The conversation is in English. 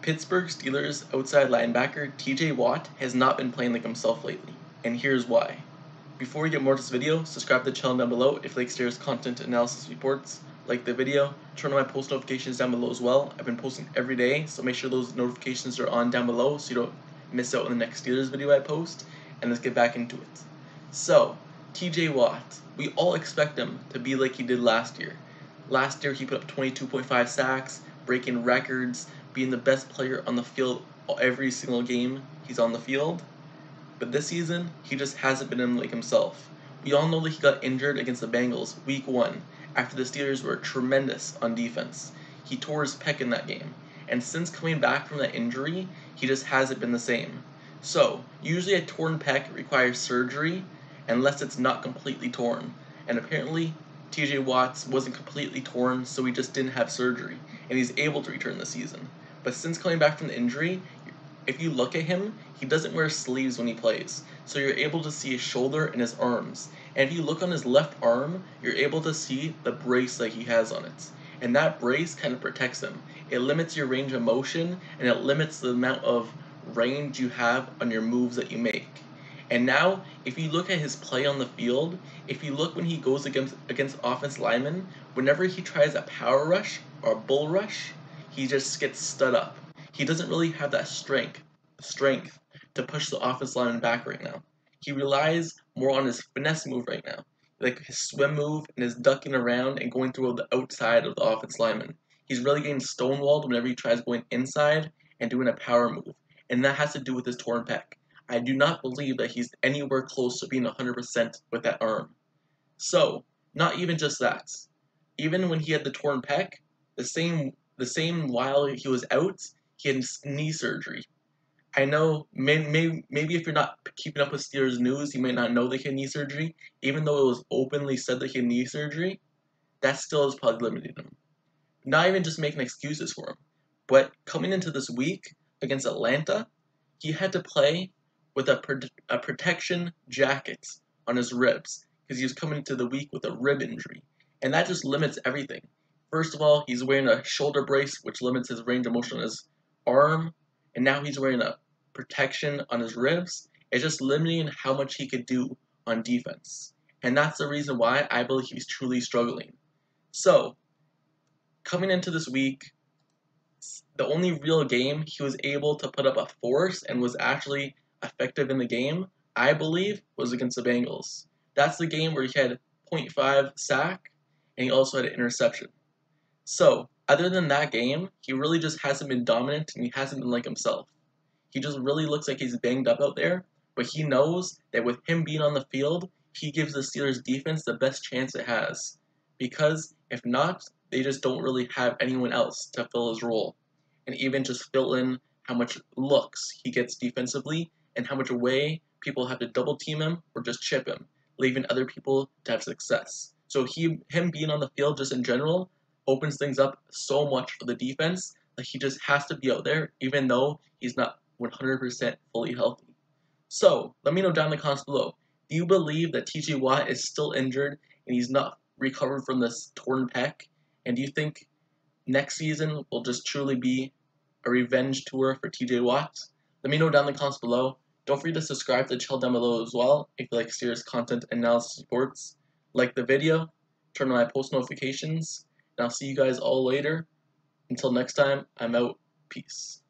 Pittsburgh Steelers outside linebacker TJ Watt has not been playing like himself lately, and here's why. Before we get more to this video, subscribe to the channel down below if you like Steelers content analysis reports. Like the video, turn on my post notifications down below as well. I've been posting every day, so make sure those notifications are on down below so you don't miss out on the next Steelers video I post. And let's get back into it. So, TJ Watt, we all expect him to be like he did last year. Last year he put up 22.5 sacks, breaking records, being the best player on the field every single game he's on the field. But this season, he just hasn't been like himself. We all know that he got injured against the Bengals week 1 after the Steelers were tremendous on defense. He tore his pec in that game, and since coming back from that injury, he just hasn't been the same. So, usually a torn pec requires surgery unless it's not completely torn, and apparently TJ Watts wasn't completely torn, so he just didn't have surgery, and he's able to return this season. But since coming back from the injury, if you look at him, he doesn't wear sleeves when he plays, so you're able to see his shoulder and his arms. And if you look on his left arm, you're able to see the brace that he has on it. And that brace kind of protects him. It limits your range of motion, and it limits the amount of range you have on your moves that you make. And now, if you look at his play on the field, if you look when he goes against offense linemen, whenever he tries a power rush or a bull rush, he just gets stood up. He doesn't really have that strength to push the offense lineman back right now. He relies more on his finesse move right now, like his swim move and his ducking around and going through the outside of the offense lineman. He's really getting stonewalled whenever he tries going inside and doing a power move, and that has to do with his torn pec. I do not believe that he's anywhere close to being 100% with that arm. So, not even just that. Even when he had the torn pec, the same while he was out, he had knee surgery. I know maybe if you're not keeping up with Steelers news, you may not know that he had knee surgery. Even though it was openly said that he had knee surgery, that still is probably limiting him. Not even just making excuses for him, but coming into this week against Atlanta, he had to play with a protection jacket on his ribs because he was coming into the week with a rib injury, and that just limits everything. First of all, he's wearing a shoulder brace, which limits his range of motion on his arm, and now he's wearing a protection on his ribs. It's just limiting how much he could do on defense, and that's the reason why I believe he's truly struggling. So, coming into this week, the only real game he was able to put up a force and was actually effective in the game, I believe, was against the Bengals. That's the game where he had 0.5 sack, and he also had an interception. So, other than that game, he really just hasn't been dominant, and he hasn't been like himself. He just really looks like he's banged up out there, but he knows that with him being on the field, he gives the Steelers defense the best chance it has. Because, if not, they just don't really have anyone else to fill his role. And even just fill in how much looks he gets defensively, and how much way people have to double team him or just chip him, leaving other people to have success. So him being on the field just in general opens things up so much for the defense that he just has to be out there even though he's not 100% fully healthy. So, let me know down in the comments below. Do you believe that TJ Watt is still injured and he's not recovered from this torn pec? And do you think next season will just truly be a revenge tour for TJ Watt? Let me know down in the comments below. Don't forget to subscribe to the channel down below as well if you like serious content and analysis reports. Like the video, turn on my post notifications, and I'll see you guys all later. Until next time, I'm out. Peace.